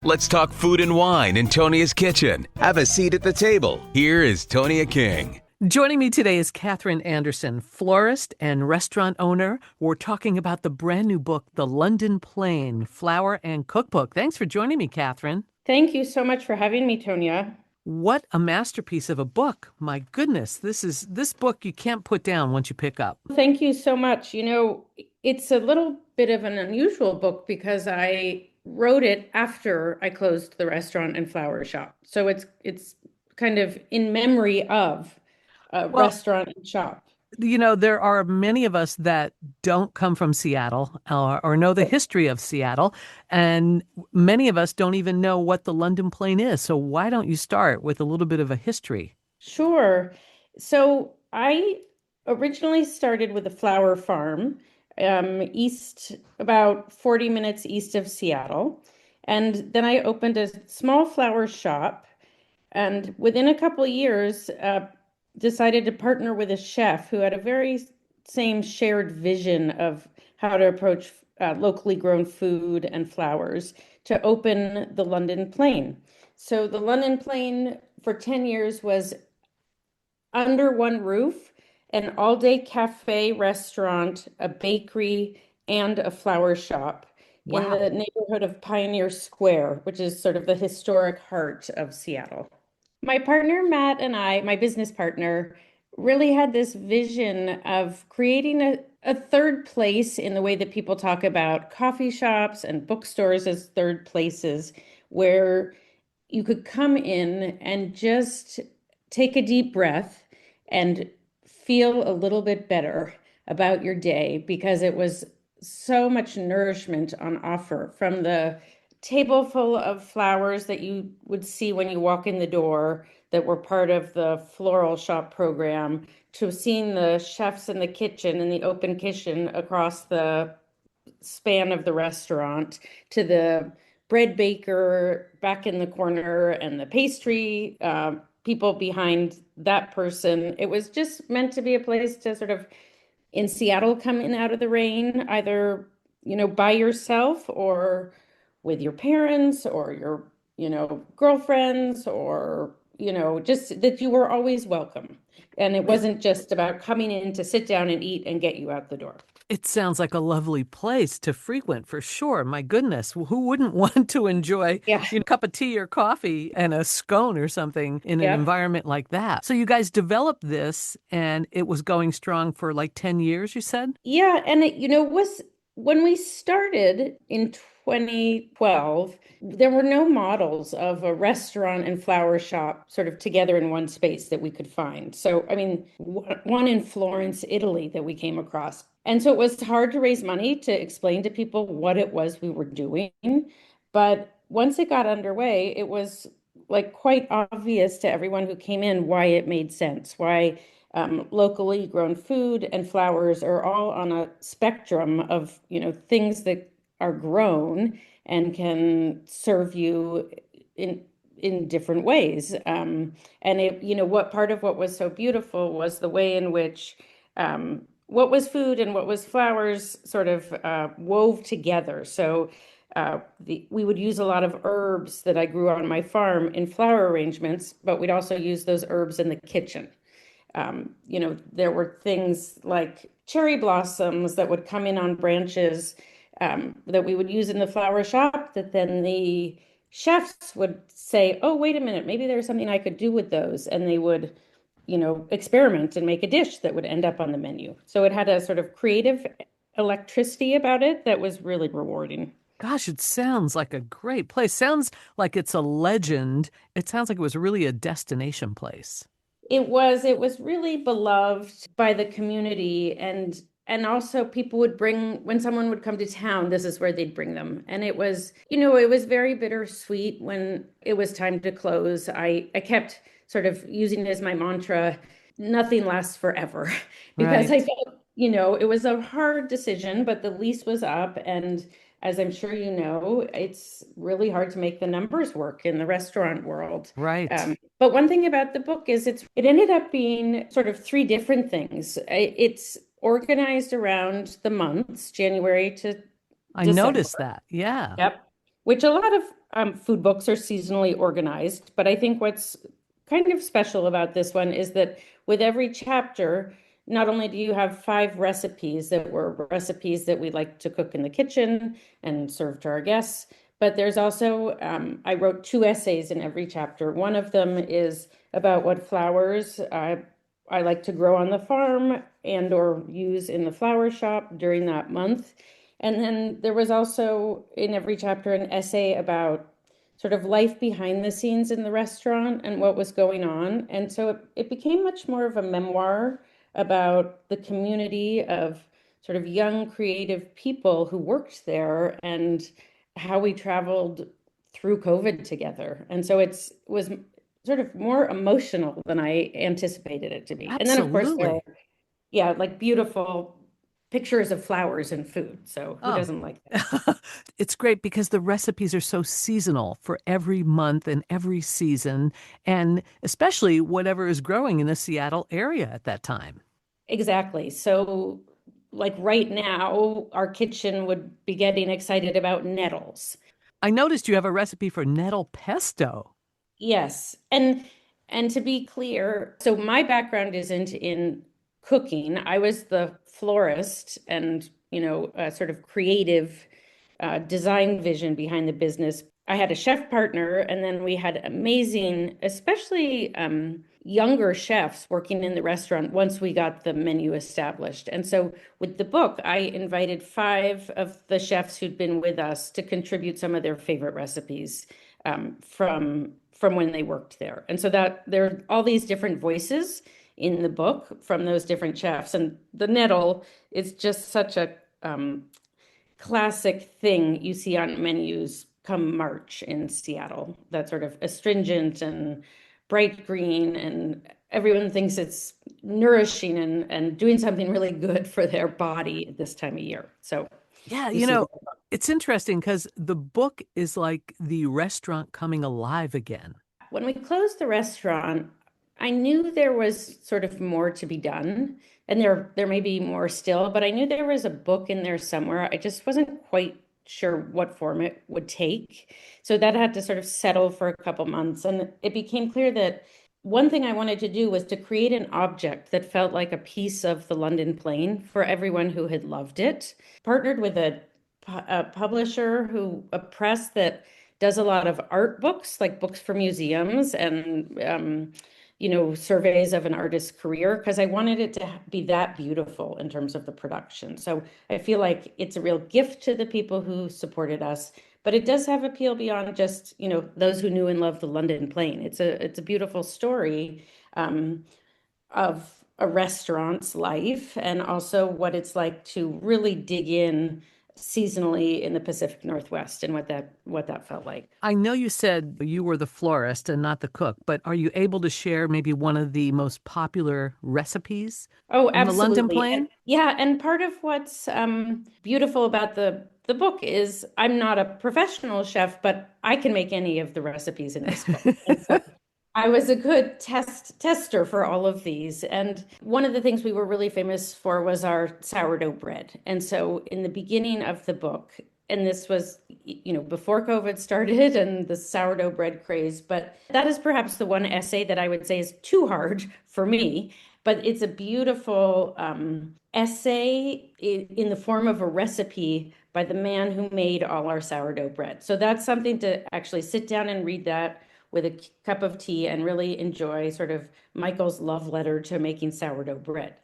Let's talk food and wine in Tonia's kitchen. Have a seat at the table. Here is Tonia King. Joining me today is Katherine Anderson, florist and restaurant owner. We're talking about the brand new book, The London Plain, Flower and Cookbook. Thanks for joining me, Katherine. Thank you so much for having me, Tonia. What a masterpiece of a book. My goodness, this book you can't put down once you pick up. Thank you so much. It's a little bit of an unusual book because I wrote it after I closed the restaurant and flower shop. So it's kind of in memory of a restaurant and shop. There are many of us that don't come from Seattle or know the history of Seattle, and many of us don't even know what the London Plain is. So why don't you start with a little bit of a history? Sure. So I originally started with a flower farm about 40 minutes east of Seattle. And then I opened a small flower shop. And within a couple of years, decided to partner with a chef who had a very same shared vision of how to approach locally grown food and flowers to open the London Plain. So the London Plain for 10 years was under one roof, an all-day cafe, restaurant, a bakery, and a flower shop in the neighborhood of Pioneer Square, which is sort of the historic heart of Seattle. My partner, Matt, and I, my business partner, really had this vision of creating a third place in the way that people talk about coffee shops and bookstores as third places where you could come in and just take a deep breath and feel a little bit better about your day because it was so much nourishment on offer, from the table full of flowers that you would see when you walk in the door that were part of the floral shop program, to seeing the chefs in the kitchen, in the open kitchen across the span of the restaurant, to the bread baker back in the corner and the pastry people behind that person. It was just meant to be a place to sort of, in Seattle, come in out of the rain, either, by yourself or with your parents or your, girlfriends, or, just that you were always welcome. And it wasn't just about coming in to sit down and eat and get you out the door. It sounds like a lovely place to frequent for sure. My goodness, who wouldn't want to enjoy a cup of tea or coffee and a scone or something in an environment like that? So you guys developed this and it was going strong for like 10 years, you said? Yeah. And it was when we started in 2012, there were no models of a restaurant and flower shop sort of together in one space that we could find. So, I mean, one in Florence, Italy that we came across. And so it was hard to raise money to explain to people what it was we were doing. But once it got underway, it was like quite obvious to everyone who came in why it made sense, why locally grown food and flowers are all on a spectrum of, things that are grown and can serve you in different ways. And what part of what was so beautiful was the way in which what was food and what was flowers sort of wove together. So we would use a lot of herbs that I grew on my farm in flower arrangements, but we'd also use those herbs in the kitchen. There were things like cherry blossoms that would come in on branches that we would use in the flower shop, that then the chefs would say, oh, wait a minute, maybe there's something I could do with those. And they would, experiment and make a dish that would end up on the menu. So it had a sort of creative electricity about it that was really rewarding. Gosh, it sounds like a great place. Sounds like it's a legend. It sounds like it was really a destination place. It was really beloved by the community, and also people would bring, when someone would come to town, this is where they'd bring them. And it was very bittersweet when it was time to close. I kept sort of using it as my mantra, nothing lasts forever, because I felt, it was a hard decision, but the lease was up. And as I'm sure you know, it's really hard to make the numbers work in the restaurant world. Right. But one thing about the book is it ended up being sort of three different things. It's organized around the months, January to December. I noticed that. Yeah. Yep. which a lot of food books are seasonally organized. But I think what's kind of special about this one is that with every chapter, not only do you have 5 recipes that were recipes that we like to cook in the kitchen and serve to our guests, but there's also, I wrote 2 essays in every chapter. One of them is about what flowers I like to grow on the farm and or use in the flower shop during that month. And then there was also in every chapter an essay about sort of life behind the scenes in the restaurant and what was going on. And so it became much more of a memoir about the community of sort of young creative people who worked there and how we traveled through COVID together. And so it was sort of more emotional than I anticipated it to be. Absolutely. And then of course there are, yeah, like beautiful pictures of flowers and food. So who doesn't like that? It's great because the recipes are so seasonal for every month and every season, and especially whatever is growing in the Seattle area at that time. Exactly. So like right now, our kitchen would be getting excited about nettles. I noticed you have a recipe for nettle pesto. Yes. And to be clear, so my background isn't in cooking. I was the florist and, sort of creative design vision behind the business. I had a chef partner, and then we had amazing, especially younger chefs working in the restaurant once we got the menu established. And so with the book, I invited 5 of the chefs who'd been with us to contribute some of their favorite recipes from when they worked there. And so that there are all these different voices in the book from those different chefs. And the nettle is just such a classic thing you see on menus come March in Seattle. That sort of astringent and bright green, and everyone thinks it's nourishing and doing something really good for their body at this time of year. So Yeah, you see that. it's interesting because the book is like the restaurant coming alive again. When we closed the restaurant, I knew there was sort of more to be done, and there may be more still, but I knew there was a book in there somewhere. I just wasn't quite sure what form it would take. So that had to sort of settle for a couple months, and it became clear that one thing I wanted to do was to create an object that felt like a piece of the London plane for everyone who had loved it. Partnered with a publisher a press that does a lot of art books, like books for museums and surveys of an artist's career, because I wanted it to be that beautiful in terms of the production. So I feel like it's a real gift to the people who supported us, but it does have appeal beyond just, those who knew and loved the London plane. It's a beautiful story of a restaurant's life and also what it's like to really dig in seasonally in the Pacific Northwest and what that felt like. I know you said you were the florist and not the cook, but are you able to share maybe one of the most popular recipes Oh, from the London absolutely. plane? And part of what's beautiful about the book is I'm not a professional chef, but I can make any of the recipes in this book. And so I was a good tester for all of these. And one of the things we were really famous for was our sourdough bread. And so in the beginning of the book, and this was, before COVID started and the sourdough bread craze, but that is perhaps the one essay that I would say is too hard for me. But it's a beautiful essay in the form of a recipe by the man who made all our sourdough bread. So that's something to actually sit down and read that with a cup of tea and really enjoy sort of Michael's love letter to making sourdough bread.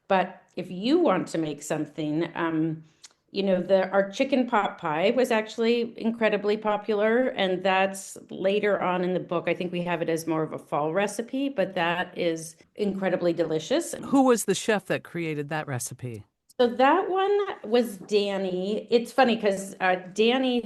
But if you want to make something, our chicken pot pie was actually incredibly popular, and that's later on in the book. I think we have it as more of a fall recipe, but that is incredibly delicious. Who was the chef that created that recipe? So that one was Danny. It's funny because Danny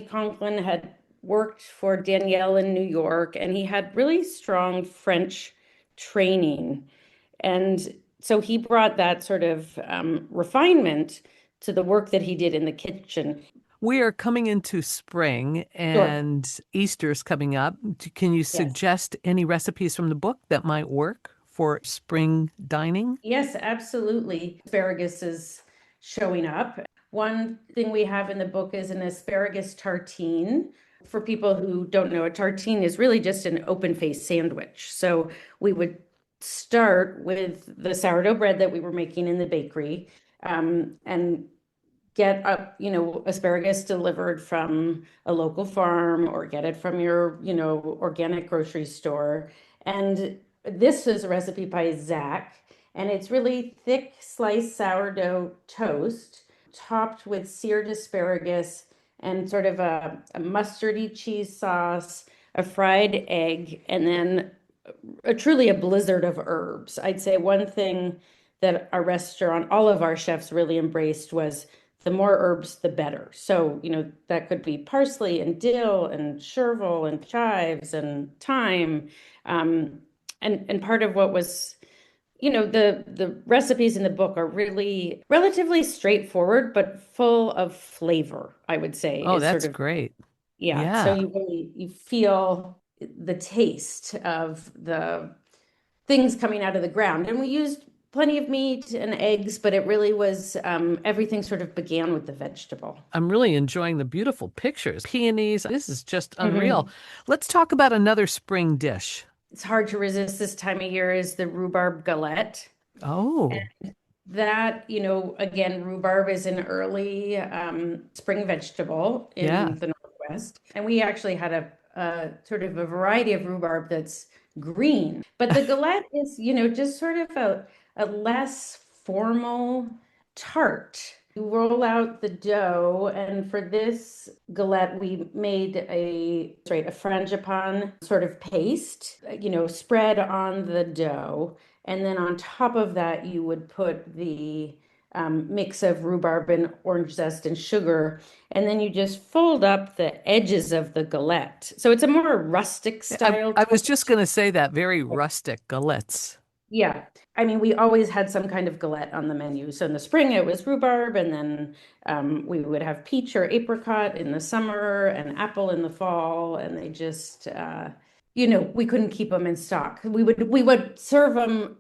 Conklin had worked for Danielle in New York, and he had really strong French training. And so he brought that sort of refinement to the work that he did in the kitchen. We are coming into spring and Sure. Easter's coming up. Can you suggest any recipes from the book that might work for spring dining? Yes, absolutely. Asparagus is showing up. One thing we have in the book is an asparagus tartine. For people who don't know, a tartine is really just an open-faced sandwich. So we would start with the sourdough bread that we were making in the bakery, and get asparagus delivered from a local farm or get it from your, organic grocery store. And this is a recipe by Zach, and it's really thick sliced sourdough toast topped with seared asparagus and sort of a mustardy cheese sauce, a fried egg, and then truly a blizzard of herbs. I'd say one thing that our restaurant, all of our chefs really embraced was the more herbs, the better. So, that could be parsley and dill and chervil and chives and thyme. And part of what was, the recipes in the book are really relatively straightforward, but full of flavor, I would say. Oh, that's great. Yeah. So you feel the taste of the things coming out of the ground. And we used plenty of meat and eggs, but it really was, everything sort of began with the vegetable. I'm really enjoying the beautiful pictures. Peonies, this is just unreal. Let's talk about another spring dish. It's hard to resist this time of year is the rhubarb galette. Oh. And that, again, rhubarb is an early spring vegetable in the Northwest. And we actually had a sort of a variety of rhubarb that's green. But the galette is, just sort of a less formal tart. You roll out the dough, and for this galette, we made a frangipane sort of paste, spread on the dough. And then on top of that, you would put the mix of rhubarb and orange zest and sugar. And then you just fold up the edges of the galette. So it's a more rustic style. I was just going to say that, very rustic galettes. Yeah. I mean, we always had some kind of galette on the menu. So in the spring, it was rhubarb, and then we would have peach or apricot in the summer and apple in the fall. And they just, we couldn't keep them in stock. We would serve them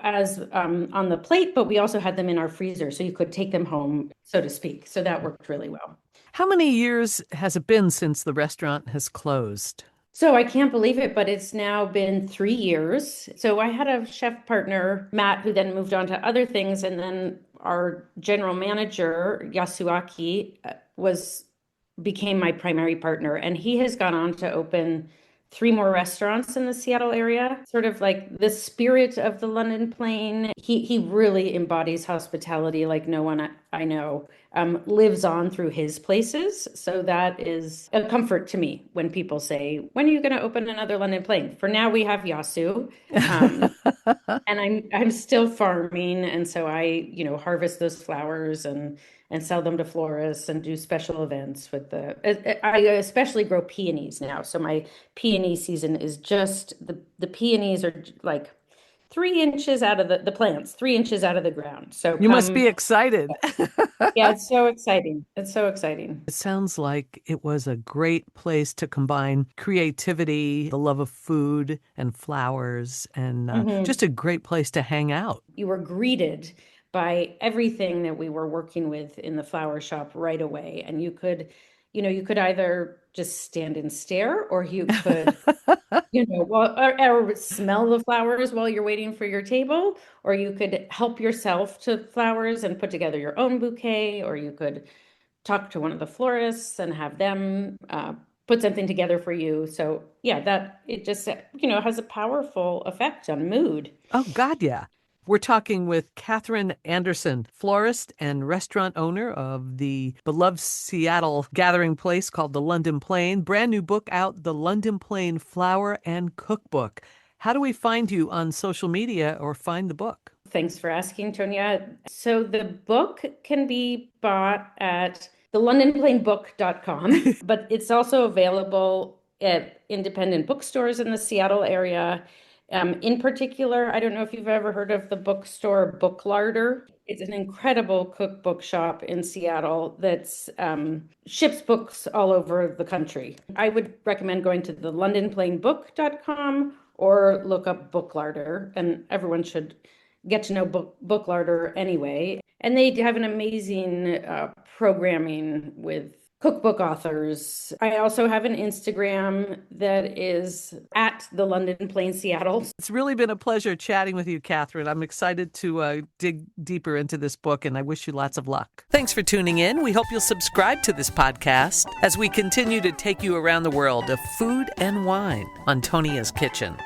as on the plate, but we also had them in our freezer, so you could take them home, so to speak. So that worked really well. How many years has it been since the restaurant has closed? So I can't believe it, but it's now been 3 years. So I had a chef partner, Matt, who then moved on to other things. And then our general manager, Yasuaki, became my primary partner. And he has gone on to open 3 more restaurants in the Seattle area, sort of like the spirit of the London Plain. He really embodies hospitality like no one I know, lives on through his places. So that is a comfort to me when people say, when are you going to open another London Plain? For now, we have Yasu, and I'm still farming. And so I, harvest those flowers and sell them to florists and do special events with I especially grow peonies now. So my peony season is just, the peonies are like 3 inches out of the plants, 3 inches out of the ground. So you must be excited. Yeah, it's so exciting. It's so exciting. It sounds like it was a great place to combine creativity, the love of food and flowers, and just a great place to hang out. You were greeted by everything that we were working with in the flower shop right away. And you could either just stand and stare, or you could, or smell the flowers while you're waiting for your table, or you could help yourself to flowers and put together your own bouquet, or you could talk to one of the florists and have them put something together for you. So yeah, that it just, has a powerful effect on mood. Oh, God, yeah. We're talking with Katherine Anderson, florist and restaurant owner of the beloved Seattle gathering place called the London Plain. Brand new book out, The London Plain Flower and Cookbook. How do we find you on social media or find the book? Thanks for asking, Tonya. So the book can be bought at thelondonplainbook.com, but it's also available at independent bookstores in the Seattle area. In particular, I don't know if you've ever heard of the bookstore Book Larder. It's an incredible cookbook shop in Seattle that's ships books all over the country. I would recommend going to the londonplainbook.com or look up Book Larder, and everyone should get to know Book Larder anyway. And they have an amazing programming with cookbook authors. I also have an Instagram that is at the London Plain Seattle. It's really been a pleasure chatting with you, Katherine. I'm excited to dig deeper into this book, and I wish you lots of luck. Thanks for tuning in. We hope you'll subscribe to this podcast as we continue to take you around the world of food and wine on Tonia's Kitchen.